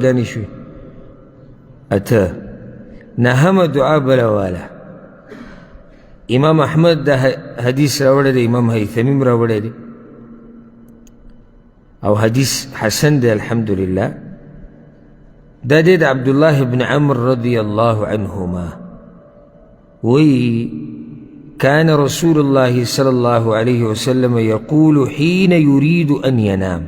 گانی شوی اتا نهم دعا بلوالا امام احمد دا حدیث راوڑا دا امام حیثمیم راوڑا دا او حدیث حسن دا الحمدللہ دا دید عبداللہ بن عمر رضی اللہ عنہما وی كان رسول الله صلى الله عليه وسلم يقول حين يريد أن ينام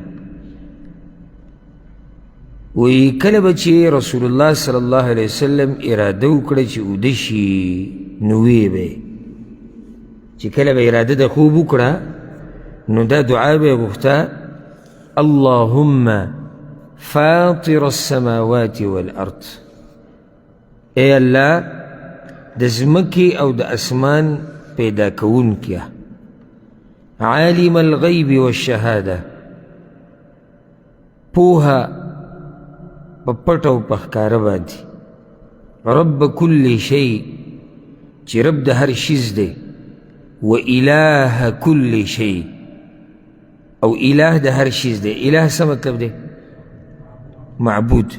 ويكلب چه رسول الله صلى الله عليه وسلم ارادو کڑا چه ادشی نوی بے چه کلب اراده دا خوبو کڑا نو دا دعا بے گفتا اللهم فاطر السماوات والارض اے اللہ دا زمکی او دا اسمان پیدا کون کیا عالم الغیب والشہادہ پوہا پپٹو پخکار بادی رب کل شیء چی رب دا ہر شیز دے و الہ کل شیء او الہ دا ہر شیز دے الہ سا مطلب دے معبود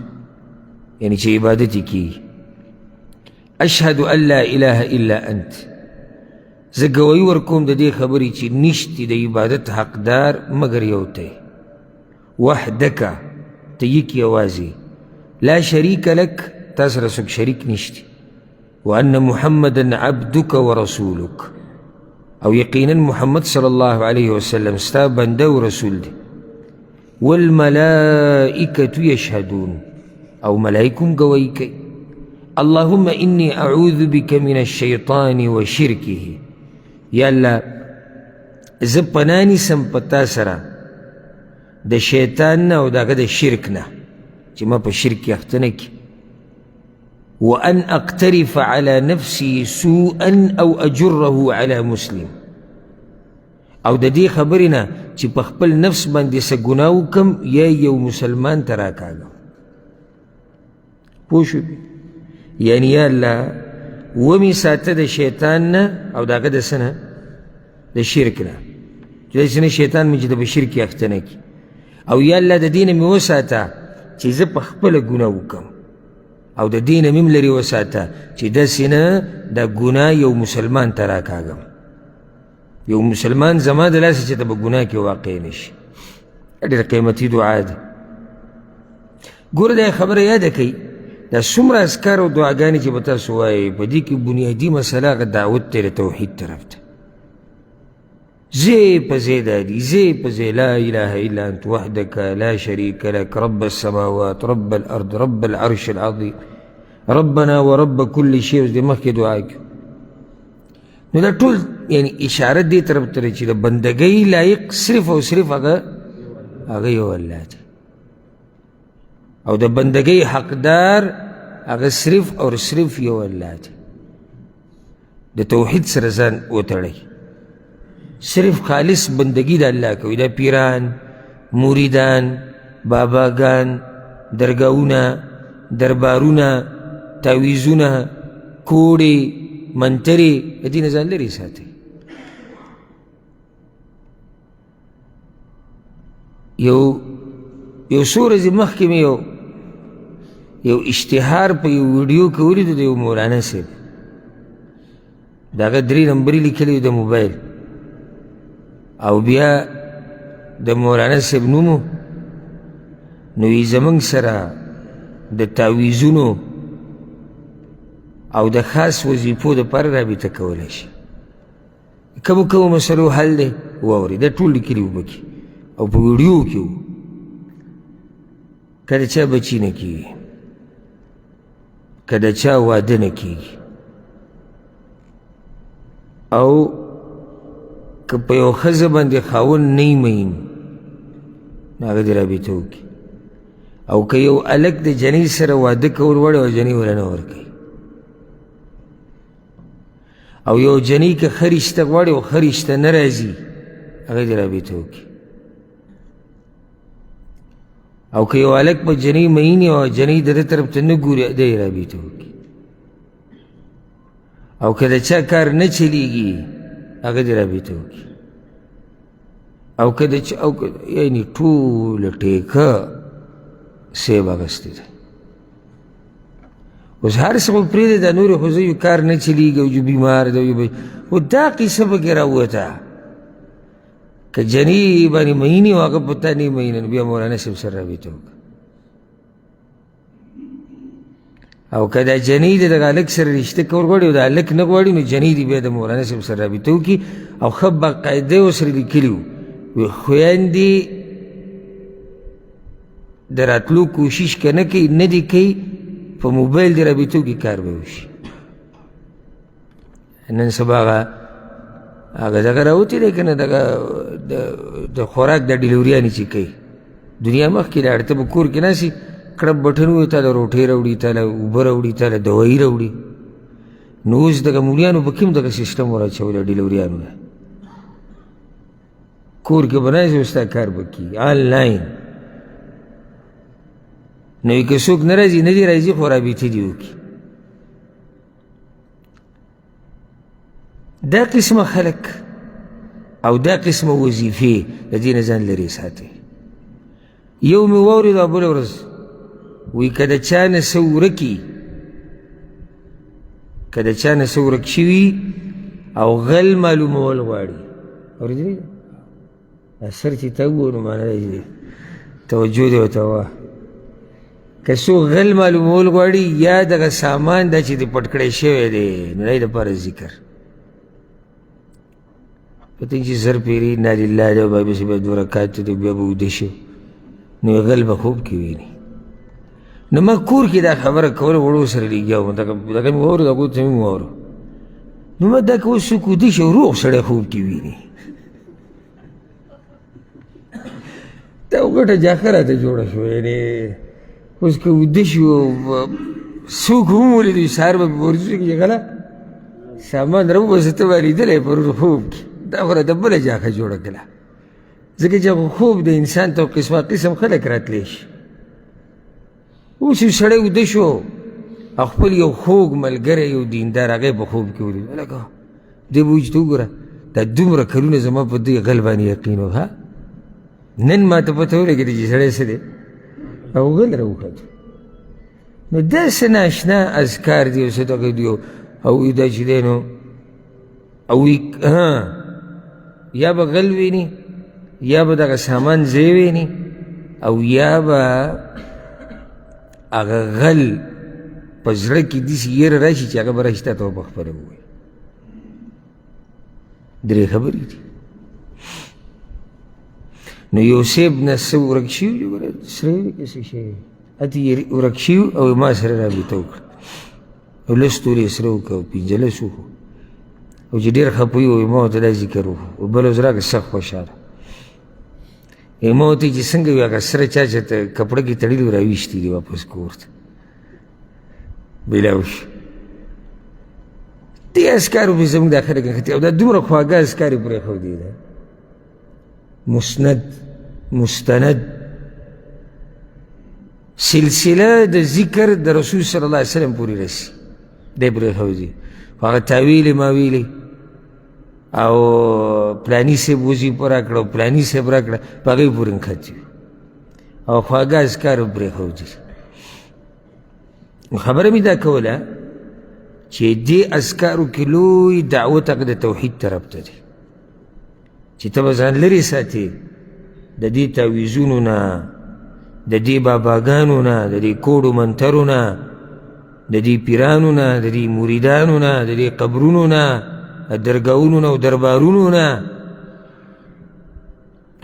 یعنی چی عبادتی کی اشہد ان لا الہ الا انت زگوئی ورکوم دا دے خبری چی نشتی دا عبادت حقدار مگر یوتے وحدکا تیک یوازی لا شریک لک تاسر سک شریک نشتی وان محمدا عبدک ورسولک او یقینا محمد صلی اللہ علیہ وسلم ستا بندہ و رسول دے والملائکت یشہدون او ملائکم گوئی کئی اللهم انی اعوذ بک من الشیطان و شرکه یا اللہ زب پنانی سم پتا سرا دا شیطان نا و دا دا شرک نا چی ما پا شرک یختنکی وان اقترف على نفسی سوءا او اجره على مسلم او دا دی خبرنا چی پا خپل نفس باندی سا گناو کم یا یو مسلمان تراکاگا پوشو بی یعنی یا اللہ ومی ساتا دا شیطان نا او دا دا سنا دا شرک نا جو دا سنا شیطان من جدا با شرک یختنکی او یا اللہ دا دین می وساتا چیز پا خپل گناو کم او دا دین میم لری وساتا چی دا سنا دا گناه یو مسلمان تراکاگم یو مسلمان زمان دا لاسی چی تا با گناه کی واقع نشی اگر قیمتی دعا دا گور دا خبر یاد کئی دا سمر اذکار و دعاگانی چی بتا سوائی پا دی کی بنیادی مسئلہ کا دعوت تیر توحید طرف تا زی پا زیدادی زی پا زی لا الہ الا انت وحدک لا شریک لک رب السماوات رب الارض رب العرش العظیم ربنا و رب کل شیء دی مخی دعائی کیو نو دا طول یعنی اشارت دی طرف تری چی دا بندگی لائق صرف و صرف اگا یو اللہ دی او دا بندگی حقدار اگا صرف اور صرف یو اللہ دی دا توحید سرزان اتڑی صرف خالص بندگی دا اللہ کوئی دا پیران موریدان باباگان درگاونا دربارونا تاویزونا کوڑی منتری دی نظام لری ساتے یو سورز محکم یو اشتہار پا یو ویڈیو کولی دا یو مولانا سیب دا اگا 3 نمبری لکلی دا موبائل او بیا دا مولانا سیب نومو نوی زمانگ سرا دا تاویزونو او دا خاص وظیفو دا پر رابطه کولاشی کمو مسئلو حل دے واوری دا طول لکلیو بکی او پا ویڈیو کیو کدا چا بچی نکی کدا چا واده نکی او که پا یو خزبان دی خاون نی مین ناگه دی رابطو کی او که یو علک دی جنی سر واده کور وڑی و جنی ورنور کی او یو جنی که خریشتا وڑی و خریشتا نرازی اگه دی رابطو کی او که یو علک پا جنی مینی و جنی در طرف تا نگوری دی رابطو کی او که دا چا کار نچلیگی اگه دی رابطو کی او که دا چا یعنی طول ٹیکا سیب اغستی ده اوس هر څه خو پرېږده دا نورې خو زه یو کار نه چلېږي او جو بیمار ده خو دا قصه پکې راووته که جنې باندې مینې او هغه په تا نه مینه نو بیا مولانا صاحب سره رابطه وکړه او که دا جنې د دغه هلک سره رشته کول غواړي او دا هلک نه غواړي نو جنې دې بیا د مولانا صاحب سره رابطه وکړي او ښه باقاعده یې ورسره لیکلي وو وی خویندې د راتلو کوشش که نه کوي نه دې کوي په موبایل دې رابطه وکړي کار به وشي نن سبا هغه دغه راوتې دی که نه دغه د خوراک دا ډیلیوریانې چې کوي دنیا مخکې لاړه ته به کور کې ناستې کړپ بټن ووایي تا له روټۍ راوړي تا له اوبه راوړي تا له دوایي راوړي نو اوس دغه مولیانو په کې هم دغه سیسټم ور اچولی ډیلیوریانو نه کور کې به ناست او ستا کار به کېږي آنلاین نو که څوک نه راځي نه دي راځي خو رابطې دې وکړي دا قسمه خلق او دا قسمه وظیفې د دې نه ځان لرې ساتئ یو مې واورېد او بله ورځ وی که د چا نه څه ورکي که د چا نه څه ورک شوي او غل معلومول غواړي اورېدلي ده سر چې ته ووایو نو معنی دی توجه دې ورته وه که څوک غل معلومول غواړي یا دغه سامان دا چې دې پټ کړی شوی دی نو د دپاره ذکر پته چې زر پیري انا لله دی او بیا چې بیا 2 رکعات دی بیا به ویده شي نو غل به خوب کې ویني نو ما کور کې دا خبره کوله وړو سره لګیا وم دغه مې واورېد هغوی ته مې واورو نو ما دا که اوس څوک ویده شي او روغ سړی خوب کې ویني دا غټه جاښه راته جوړه شوه یعنې اوس که ویده شي څوک هم ولیدي سهار به ورځو کې غله سامان راوباسه ته به لیدلی پرون خوب کې دا خو راته بله جاښه جوړه کړله ځکه چې خوب د انسان ته قسمه قسم خلک راتلی شي اوس یو سړی ویده شو او خپل یو خوږ ملګری یو دیندار هغه یې په خوب کې ولید لکه دی به وایي چې ته وګوره دا دومره کلونه زما په دې غل باندې یقین و ها نن ما ته پته ولګېده چې سړی څه دی او غل راوخته نو داسې ناشنا اذکار دي او څه دغه دي او وایي دا چې دی نو او وایي یا به غل ویني یا به دغه سامان ځای ویني او یا به هغه غل په زړه کې داسې یېره راشي چې هغه به راشي تا ته به پخپله ووایي 3 خبرې دي نو یو سیب نه څه ورک شوي چې ګوره سره وي که څه شی هلته یې ورک شوي او ما سره رابطه وکړه او 10 تورې سره وکړه او 15 وکړو او چې ډېر خفه وي ما ورته دا ذکر وکړو او بله ورځ راکړه سخت خوشحاله ما ورته چې څنګه وي هغه سره چا چې ته کپړه کې تړلي و راویشتي دي واپس کور ته میلاو شي دې اذکارو پې زموږ دا خلک نښتي او دا دومره خواږه اذکار یې پرېښودې ده مسند مستند سلسله د ذکر د رسول صلی الله علیه وسلم پورې رسي دی پرېښودي خو هغه تاویلې ماویلې او پلانی صاحب وظیفه راکړه او پلانی صاحب راکړه په هغې پورې نښتي او خواږه اذکار یې پرېښودي خبره مې دا کوله چې دې اذکارو کې لوی دعوت هغه د توحید طرف ته دی چې ته به ځان لرې ساتې د دې تعویذونو نه د دې باباګانو نه د دې کوډو منترو نه د دې پیرانو نه د دې مریدانو نه د دې قبرونو نه درګاهونو نه او دربارونو نه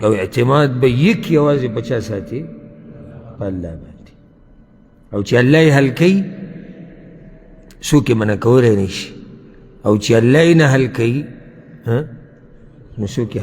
او اعتماد به یک یوازې په چا ساتي په الله باندې او چې الله یې حل کوي څوک یې منع کولی نه شي او چې الله یې نه حل کوي نو څوک